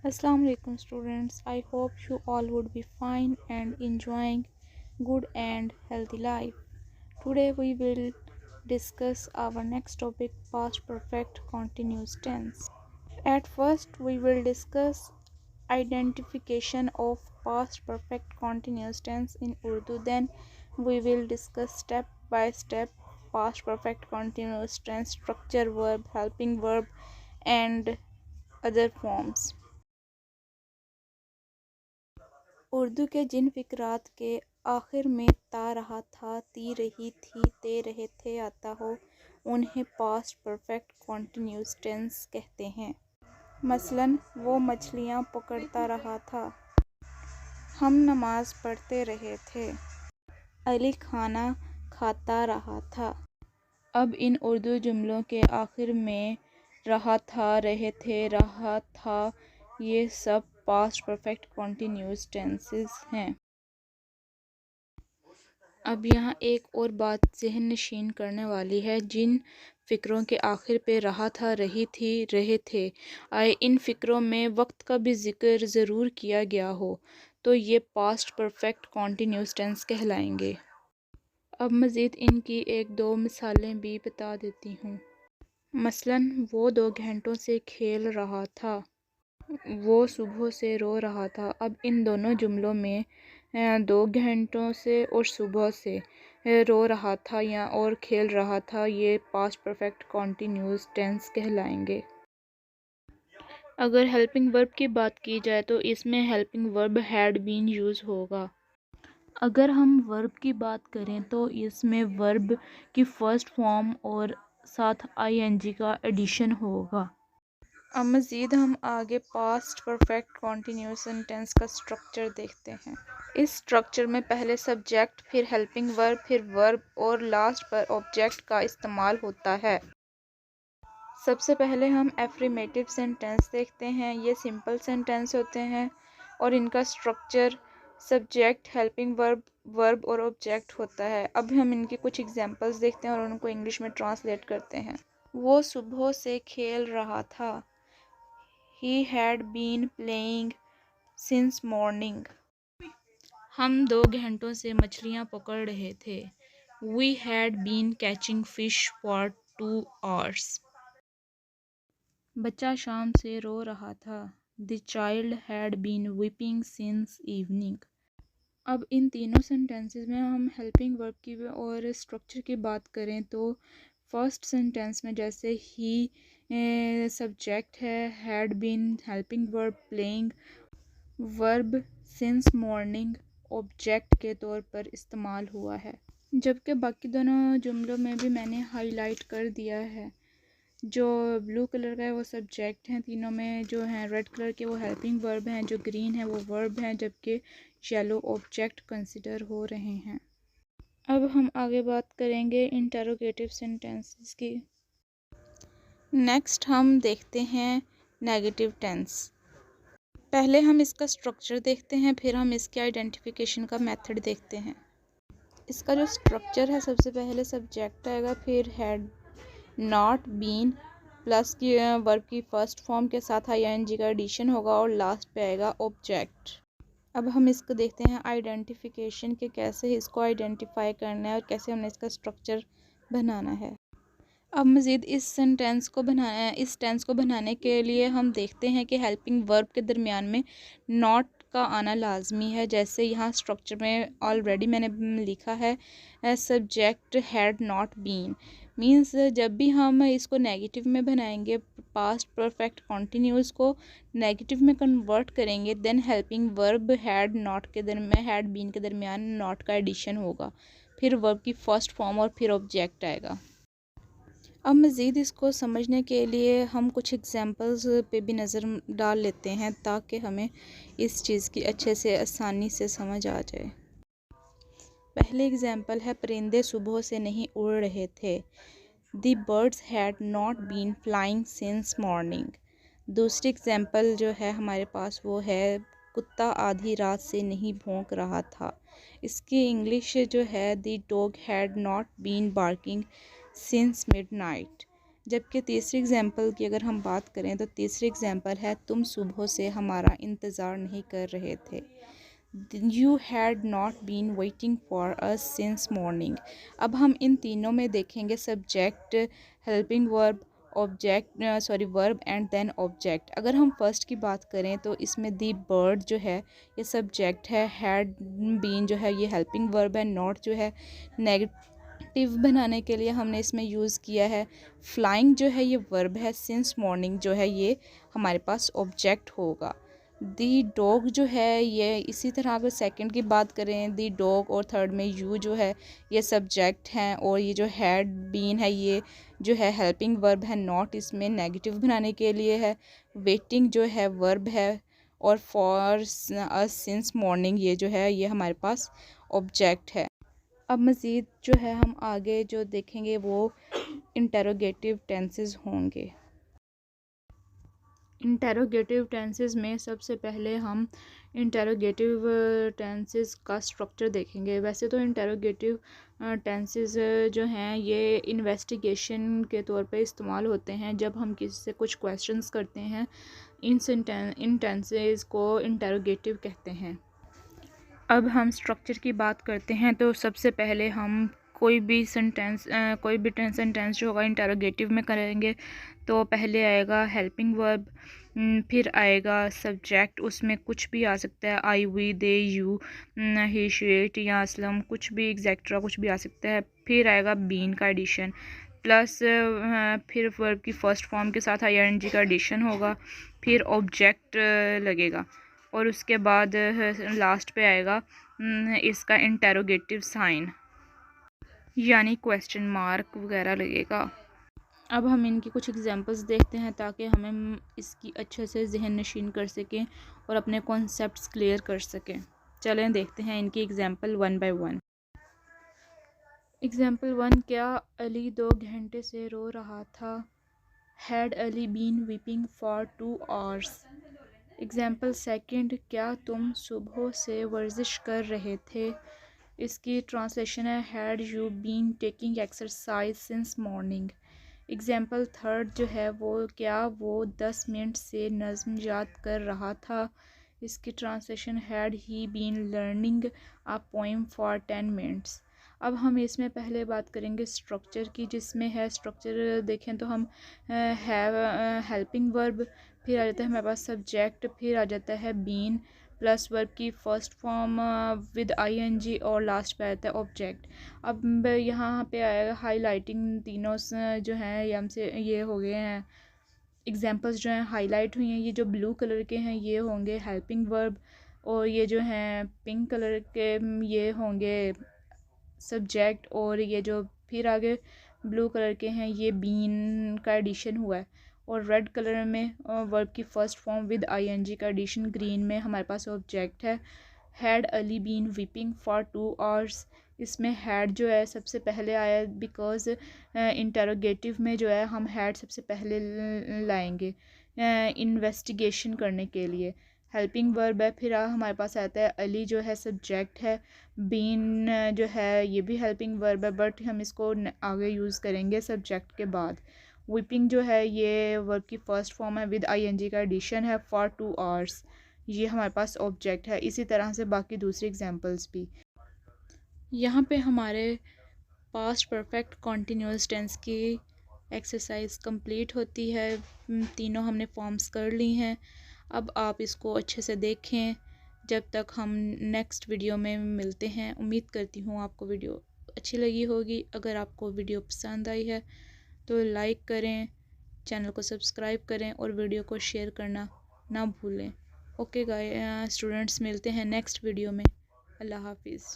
Assalamu alaikum students. I hope you all would be fine and enjoying good and healthy life. Today we will discuss our next topic, past perfect continuous tense. At first we will discuss identification of past perfect continuous tense in Urdu. Then we will discuss step by step past perfect continuous tense structure, verb, helping verb and other forms. Urdu के जिन फ़िक़रात के आखिर में ता रहा था, ती रही थी, ते रहे थे आता हो, उन्हें पास्ट परफेक्ट कॉन्टिन्यूस टेंस कहते हैं। मसलन वो मछलियाँ पकड़ता रहा था, हम नमाज पढ़ते रहे थे, अली खाना खाता रहा था। अब इन उर्दू जुमलों के आखिर में रहा था, रहे थे, रहा था, ये सब पास्ट परफेक्ट कॉन्टिन्यूस टेंसेस हैं। अब यहाँ एक और बात ज़हन नशीन करने वाली है। जिन फ़िक्रों के आखिर पे रहा था, रही थी, रहे थे आए, इन फ़िक्रों में वक्त का भी ज़िक्र ज़रूर किया गया हो तो ये पास्ट परफेक्ट कॉन्टिन्यूस टेंस कहलाएंगे। अब मज़ीद इनकी एक दो मिसालें भी बता देती हूँ। मसलन वो 2 घंटों से खेल रहा था, वो सुबह से रो रहा था। अब इन दोनों जुमलों में 2 घंटों से और सुबह से रो रहा था या और खेल रहा था, ये पास्ट परफेक्ट कॉन्टिन्यूस टेंस कहलाएंगे। अगर हेल्पिंग वर्ब की बात की जाए तो इसमें helping verb had been use होगा। अगर हम वर्ब की बात करें तो इसमें वर्ब की फ़र्स्ट फॉर्म और साथ आईएनजी का एडिशन होगा। अब मज़ीद हम आगे पास्ट परफेक्ट कॉन्टिन्यूस टेंस का स्ट्रक्चर देखते हैं। इस स्ट्रक्चर में पहले सब्जेक्ट, फिर हेल्पिंग वर्ब, फिर वर्ब और लास्ट पर ऑब्जेक्ट का इस्तेमाल होता है। सबसे पहले हम एफर्मेटिव सेंटेंस देखते हैं। ये सिंपल सेंटेंस होते हैं और इनका structure subject, helping verb, verb और ऑब्जेक्ट होता है। अब हम इनकी कुछ एग्जांपल्स देखते हैं और उनको इंग्लिश में ट्रांसलेट करते हैं। वो सुबह से खेल रहा था, He had been playing since morning. हम 2 घंटों से मछलियाँ पकड़ रहे थे, We had been catching fish for 2 hours. बच्चा शाम से रो रहा था, The child had been weeping since evening. अब इन तीनों सेंटेंसेस में हम हेल्पिंग वर्ब की और स्ट्रक्चर की बात करें तो फर्स्ट सेंटेंस में जैसे ही सब्जेक्ट है, had been helping verb, playing verb since morning object के तौर पर इस्तेमाल हुआ है। जबकि बाकी दोनों जुमलों में भी मैंने हाईलाइट कर दिया है। जो ब्लू कलर का है वो सब्जेक्ट हैं, तीनों में जो हैं रेड कलर के वो हेल्पिंग वर्ब हैं, जो ग्रीन है वो वर्ब हैं, जबकि येलो ऑब्जेक्ट कंसिडर हो रहे हैं। अब हम आगे बात करेंगे इंटरोगेटिव सेंटेंसेस की। नेक्स्ट हम देखते हैं नेगेटिव टेंस। पहले हम इसका स्ट्रक्चर देखते हैं, फिर हम इसके आइडेंटिफिकेशन का मेथड देखते हैं। इसका जो स्ट्रक्चर है, सबसे पहले सब्जेक्ट आएगा, फिर हैड नॉट बीन प्लस की वर्ब की फर्स्ट फॉर्म के साथ आईएनजी का एडिशन होगा और लास्ट पे आएगा ऑब्जेक्ट। अब हम इसको देखते हैं आइडेंटिफिकेशन के कैसे इसको आइडेंटिफाई करना है और कैसे हमने इसका स्ट्रक्चर बनाना है। अब मज़ीद इस टेंस को बनाने के लिए हम देखते हैं कि हेल्पिंग वर्ब के दरमियान में नॉट का आना लाजमी है। जैसे यहाँ स्ट्रक्चर में ऑलरेडी मैंने लिखा है subject had not been, means जब भी हम इसको नेगेटिव में बनाएंगे, पास्ट परफेक्ट कॉन्टिन्यूस को नेगेटिव में कन्वर्ट करेंगे, then helping verb had not के दरमियान, हैड बीन के दरमियान नॉट का एडिशन होगा, फिर वर्ब की फर्स्ट फॉर्म और फिर ऑब्जेक्ट आएगा। अब मज़ीद इसको समझने के लिए हम कुछ एग्जांपल्स पे भी नज़र डाल लेते हैं ताकि हमें इस चीज़ की अच्छे से आसानी से समझ आ जाए। पहले एग्जांपल है, परिंदे सुबह से नहीं उड़ रहे थे, The birds had not been flying since morning. दूसरी एग्जांपल जो है हमारे पास वो है, कुत्ता आधी रात से नहीं भौंक रहा था। इसकी इंग्लिश जो है, The dog had not been barking since midnight. जबकि तीसरी एग्जांपल की अगर हम बात करें तो तीसरी एग्जांपल है तुम सुबह से हमारा इंतज़ार नहीं कर रहे थे। You had not been waiting for us since morning। अब हम इन तीनों में देखेंगे subject, helping verb, object verb and then object. अगर हम फर्स्ट की बात करें तो इसमें दी बर्ड जो है ये सब्जेक्ट है, हैड बीन जो है ये हेल्पिंग वर्ब है, नॉट जो है नेगेटिव बनाने के लिए हमने इसमें यूज़ किया है, फ्लाइंग जो है ये वर्ब है, सिंस मॉर्निंग जो है ये हमारे पास ऑब्जेक्ट होगा। दी डॉग जो है ये इसी तरह अगर सेकंड की बात करें दी डॉग और थर्ड में यू जो है ये सब्जेक्ट हैं और ये जो हैड बीन है ये जो है हेल्पिंग वर्ब है, नॉट इसमें नेगेटिव बनाने के लिए है, वेटिंग जो है वर्ब है और फॉर अस सिंस मॉर्निंग ये जो है ये हमारे पास ऑब्जेक्ट है। अब मज़ीद जो है हम आगे जो देखेंगे वो इंटेरोगेटिव टेंसेस होंगे। इंटेरोगेटिव टेंसेस में सबसे पहले हम इंटेरोगेटिव टेंसेस का स्ट्रक्चर देखेंगे। वैसे तो इंटेरोगेटिव टेंसेस जो हैं ये इन्वेस्टिगेशन के तौर पे इस्तेमाल होते हैं। जब हम किसी से कुछ क्वेश्चंस करते हैं इन टेंसेस को इंटेरोगेटिव कहते हैं। अब हम स्ट्रक्चर की बात करते हैं तो सबसे पहले हम कोई भी सेंटेंस जो होगा इंटेरोगेटिव में करेंगे तो पहले आएगा हेल्पिंग वर्ब, फिर आएगा सब्जेक्ट, उसमें कुछ भी आ सकता है, I, we, they, you, he, she, it या असलम, कुछ भी एक्सेट्रा कुछ भी आ सकता है। फिर आएगा बीन का एडिशन प्लस फिर वर्ब की फ़र्स्ट फॉर्म के साथ आईएनजी का एडिशन होगा, फिर ऑब्जेक्ट लगेगा और उसके बाद लास्ट पे आएगा इसका इंटेरोगेटिव साइन यानी क्वेश्चन मार्क वगैरह लगेगा। अब हम इनकी कुछ एग्जांपल्स देखते हैं ताकि हमें इसकी अच्छे से जहन नशीन कर सकें और अपने कॉन्सेप्ट्स क्लियर कर सकें। चलें देखते हैं इनकी example one by one. Example 1, क्या अली 2 घंटे से रो रहा था? Had Ali been weeping for 2 hours? Example 2, क्या तुम सुबह से वर्जिश कर रहे थे? इसकी ट्रांसलेशन है had you been taking exercise since morning. Example 3 जो है वो क्या वो 10 मिनट से नज़्म याद कर रहा था? इसकी translation had he been learning a poem for 10 minutes. अब हम इसमें पहले बात करेंगे स्ट्रक्चर की, जिसमें है स्ट्रक्चर देखें तो हम हैव हेल्पिंग वर्ब, फिर आ जाता है हमारे पास सब्जेक्ट, फिर आ जाता है बीन प्लस वर्ब की फ़र्स्ट फॉर्म विद आईएनजी और लास्ट पे आता है ऑब्जेक्ट। अब यहाँ पे आएगा हाईलाइटिंग, तीनों जो हैं ये हमसे ये हो गए हैं एग्जांपल्स जो हैं हाईलाइट हुई हैं। ये जो ब्लू कलर के हैं ये होंगे हेल्पिंग वर्ब और ये जो हैं पिंक कलर के ये होंगे सब्जेक्ट और ये जो फिर आगे ब्लू कलर के हैं ये बीन का एडिशन हुआ है और रेड कलर में वर्ब की फ़र्स्ट फॉर्म विद आईएनजी का एडिशन, ग्रीन में हमारे पास ऑब्जेक्ट है। Had Ali been weeping for 2 hours, इसमें हैड जो है सबसे पहले आया बिकॉज इंटरोगेटिव में जो है हम हैड सबसे पहले लाएंगे इन्वेस्टिगेशन करने के लिए। हेल्पिंग वर्ब है, फिर हमारे पास आता है अली जो है सब्जेक्ट है, बीन जो है ये भी हेल्पिंग वर्ब है बट हम इसको आगे यूज़ करेंगे सब्जेक्ट के बाद। विपिंग जो है ये वर्ब की फ़र्स्ट फॉर्म है विद आईएनजी का एडिशन है फॉर 2 hours, ये हमारे पास ऑब्जेक्ट है। इसी तरह से बाकी दूसरी एग्जांपल्स भी। यहाँ पे हमारे पास्ट परफेक्ट कॉन्टीन्यूअस टेंस की एक्सरसाइज कंप्लीट होती है। तीनों हमने फॉर्म्स कर ली हैं। अब आप इसको अच्छे से देखें जब तक हम नेक्स्ट वीडियो में मिलते हैं। उम्मीद करती हूँ आपको वीडियो अच्छी लगी होगी। अगर आपको वीडियो पसंद आई है तो लाइक करें, चैनल को सब्सक्राइब करें और वीडियो को शेयर करना ना भूलें। ओके स्टूडेंट्स, मिलते हैं नेक्स्ट वीडियो में। अल्लाह हाफिज़।